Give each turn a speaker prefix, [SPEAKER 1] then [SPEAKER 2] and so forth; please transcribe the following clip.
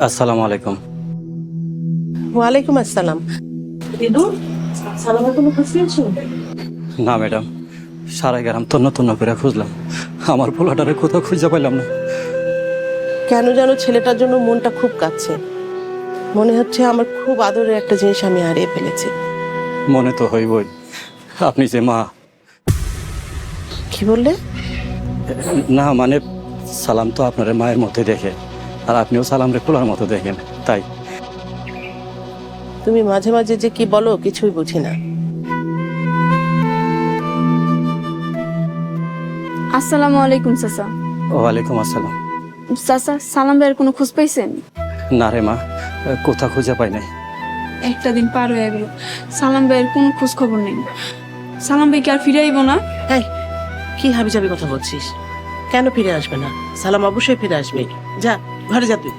[SPEAKER 1] আসসালামু আলাইকুম।
[SPEAKER 2] ওয়ালাইকুম আসসালাম। দিদু, সালামের কোনো খোঁজ পেয়েছো?
[SPEAKER 1] না ম্যাডাম, সারা গ্রাম তন্ন তন্ন করে খুঁজলাম, আমার পোলাটারে কোথাও খুঁজে পাইলাম না।
[SPEAKER 2] কেন যেন ছেলেটার জন্য মনটা খুব কাঁদছে। মনে হচ্ছে আমার খুব আদরের একটা জিনিস আমি হারিয়ে ফেলেছি।
[SPEAKER 1] মনে তো হইবই, আপনি যে মা।
[SPEAKER 2] কি বললে?
[SPEAKER 1] না মানে, সালাম তো আপনার মায়ের মধ্যে দেখে, আর আপনিও সালামরে পোলার মতো দেখেন, তাই।
[SPEAKER 2] তুমি মাঝে মাঝে যে কি বলো কিছুই বুঝি না।
[SPEAKER 3] আসসালামু আলাইকুম চাচা।
[SPEAKER 1] ওয়ালাইকুম আসসালাম।
[SPEAKER 3] চাচা, সালাম ভাইয়ের কোনো খোঁজ পাইছেন?
[SPEAKER 1] না রে মা, কোথা খুঁজে পাই নাই।
[SPEAKER 3] একটা দিন পার হয়ে গেল, সালাম ভাইয়ের কোনো খোঁজ খবর নেই। সালাম ভাই কি আর ফিরে আইব না?
[SPEAKER 2] এই, কি হাবিজাবি কথা বলছিস? কেন ফিরে আসবে না? সালাম অবশ্যই ফিরে আসবে। যা, ঘরে যা তুই।